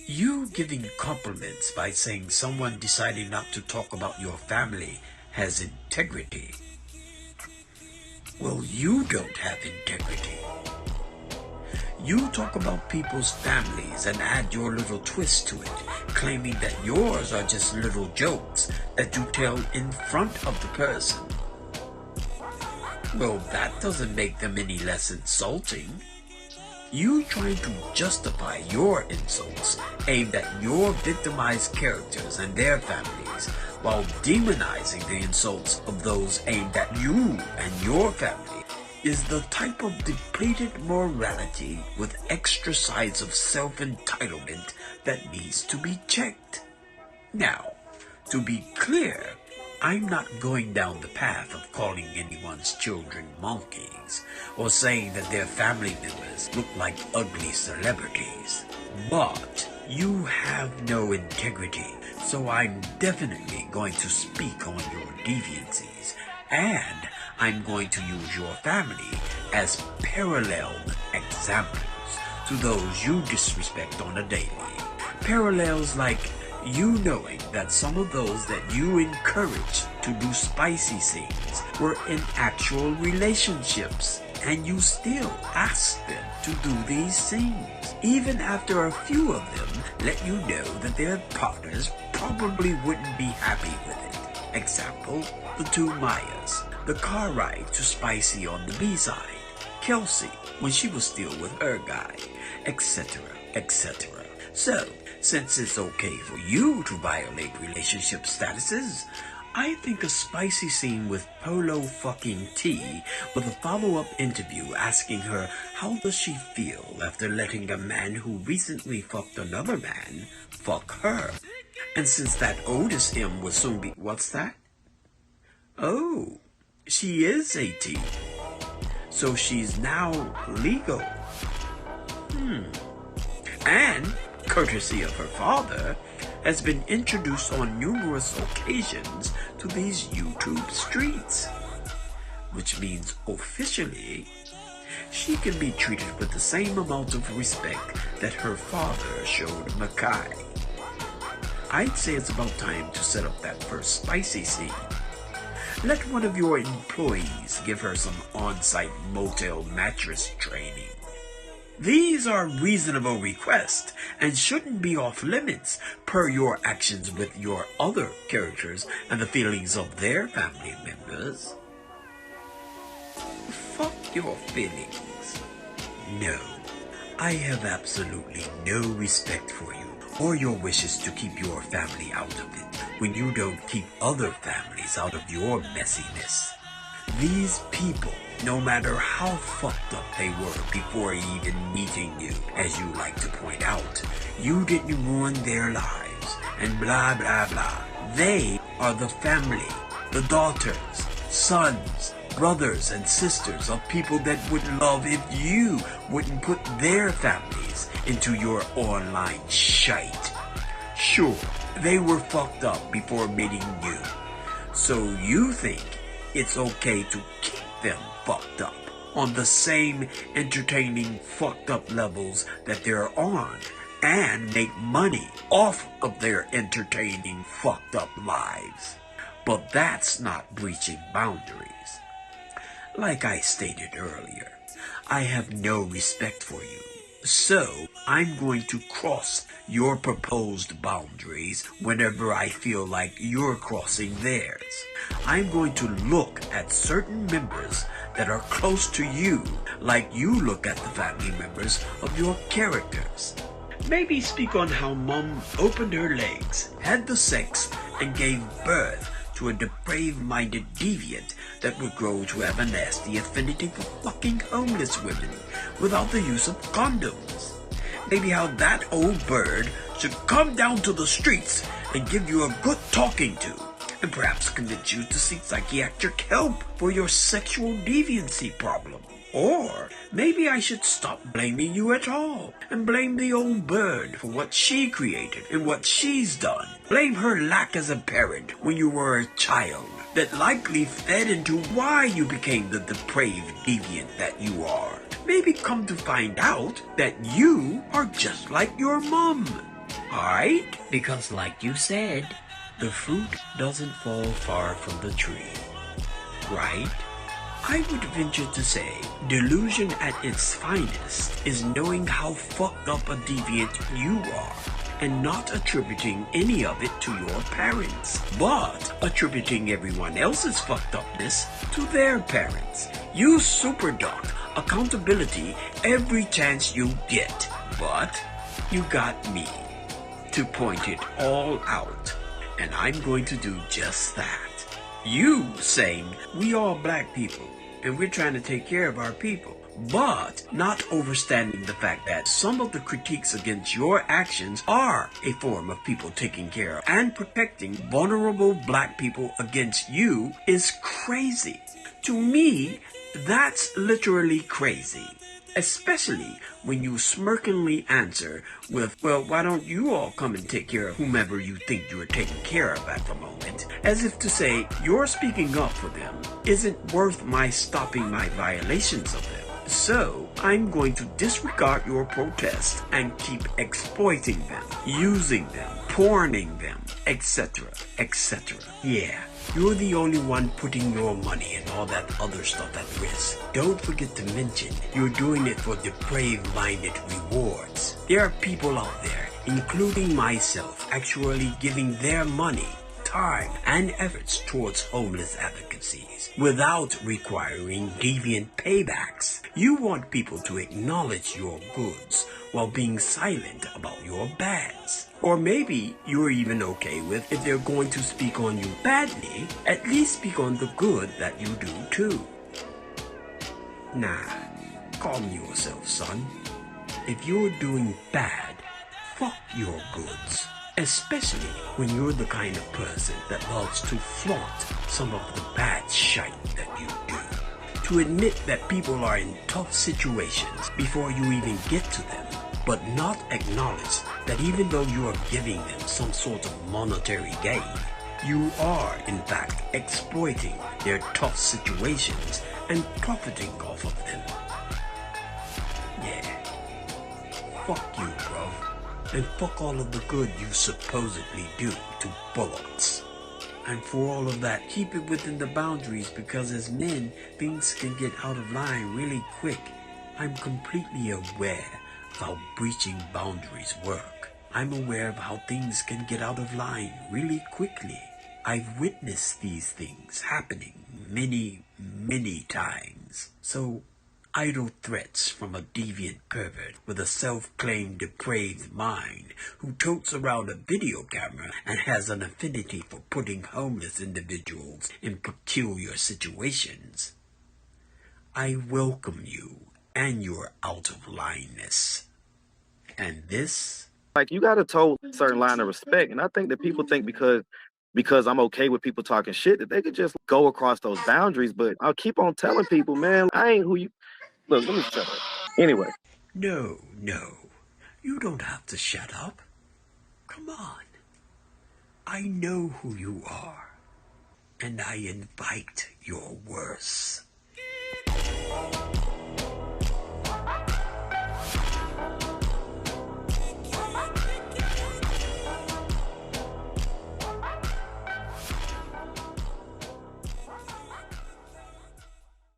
You giving compliments by saying someone deciding not to talk about your family has integrity. Well, you don't have integrity. You talk about people's families and add your little twist to it, claiming that yours are just little jokes that you tell in front of the person. Well, that doesn't make them any less insulting. You trying to justify your insults aimed at your victimized characters and their families, while demonizing the insults of those aimed at you and your family, is the type of depleted morality with extra sides of self-entitlement that needs to be checked. Now, to be clear, I'm not going down the path of calling anyone's children monkeys or saying that their family members look like ugly celebrities. But you have no integrity, so I'm definitely going to speak on your deviancies, and I'm going to use your family as parallel examples to those you disrespect on a daily. Parallels like you knowing that some of those that you encouraged to do spicy scenes were in actual relationships, and you still ask them to do these scenes, even after a few of them let you know that their partners probably wouldn't be happy with it. Example, the two Mayas, the car ride to Spicy on the B-side, Kelsey when she was still with her guy, etc., etc. So, since it's okay for you to violate relationship statuses, I think a spicy scene with Polo fucking T with a follow-up interview asking her how does she feel after letting a man who recently fucked another man fuck her. And since that Otis him will soon be... What's that? Oh, she is 18. So she's now legal. And, courtesy of her father, has been introduced on numerous occasions to these YouTube streets. Which means officially, she can be treated with the same amount of respect that her father showed Makai. I'd say it's about time to set up that first spicy scene. Let one of your employees give her some on-site motel mattress training. These are reasonable requests and shouldn't be off limits per your actions with your other characters and the feelings of their family members. Fuck your feelings. No, I have absolutely no respect for you or your wishes to keep your family out of it when you don't keep other families out of your messiness. These people, no matter how fucked up they were before even meeting you, as you like to point out, you didn't ruin their lives, and blah blah blah. They are the family, the daughters, sons, brothers and sisters of people that would love if you wouldn't put their families into your online shite. Sure, they were fucked up before meeting you, so you think it's okay to keep them fucked up on the same entertaining fucked up levels that they're on and make money off of their entertaining fucked up lives. But that's not breaching boundaries. Like I stated earlier, I have no respect for you. So, I'm going to cross your proposed boundaries whenever I feel like you're crossing theirs. I'm going to look at certain members that are close to you like you look at the family members of your characters. Maybe speak on how Mom opened her legs, had the sex, and gave birth to a depraved-minded deviant that would grow to have a nasty affinity for fucking homeless women without the use of condoms. Maybe how that old bird should come down to the streets and give you a good talking to, and perhaps convince you to seek psychiatric help for your sexual deviancy problem. Or maybe I should stop blaming you at all and blame the old bird for what she created and what she's done. Blame her lack as a parent when you were a child that likely fed into why you became the depraved deviant that you are. maybe come to find out that you are just like your mom. Alright? Because like you said, the fruit doesn't fall far from the tree. Right? I would venture to say delusion at its finest is knowing how fucked up a deviant you are and not attributing any of it to your parents, but attributing everyone else's fucked upness to their parents. You superduct accountability every chance you get, but you got me to point it all out, and I'm going to do just that. You saying we all black people and we're trying to take care of our people, but not understanding the fact that some of the critiques against your actions are a form of people taking care of and protecting vulnerable black people against you is crazy. To me, that's literally crazy. Especially when you smirkingly answer with, well, why don't you all come and take care of whomever you think you're taking care of at the moment? As if to say, your speaking up for them isn't worth my stopping my violations of them. So, I'm going to disregard your protest and keep exploiting them, using them, porning them, etc., etc. Yeah. You're the only one putting your money and all that other stuff at risk. Don't forget to mention you're doing it for depraved-minded rewards. There are people out there, including myself, actually giving their money, time, and efforts towards homeless advocacies without requiring deviant paybacks. You want people to acknowledge your goods while being silent about your bads. Or maybe you're even okay with, if they're going to speak on you badly, at least speak on the good that you do too. Nah, calm yourself, son. If you're doing bad, fuck your goods. Especially when you're the kind of person that loves to flaunt some of the bad shite that you do. To admit that people are in tough situations before you even get to them, but not acknowledge that even though you are giving them some sort of monetary gain, you are in fact exploiting their tough situations and profiting off of them. Yeah. Fuck you, bro. And fuck all of the good you supposedly do to bullocks. And for all of that, keep it within the boundaries, because as men, things can get out of line really quick. I'm completely aware of how breaching boundaries work. I'm aware of how things can get out of line really quickly. I've witnessed these things happening many times. So, idle threats from a deviant pervert with a self-claimed depraved mind who totes around a video camera and has an affinity for putting homeless individuals in peculiar situations. I welcome you and your out-of-lineness. And this? Like, you got to tote a certain line of respect. And I think that people think because I'm okay with people talking shit that they could just go across those boundaries. But I'll keep on telling people, man, I ain't who you... Look, let me shut up. Anyway. No. You don't have to shut up. Come on. I know who you are. And I invite your worst.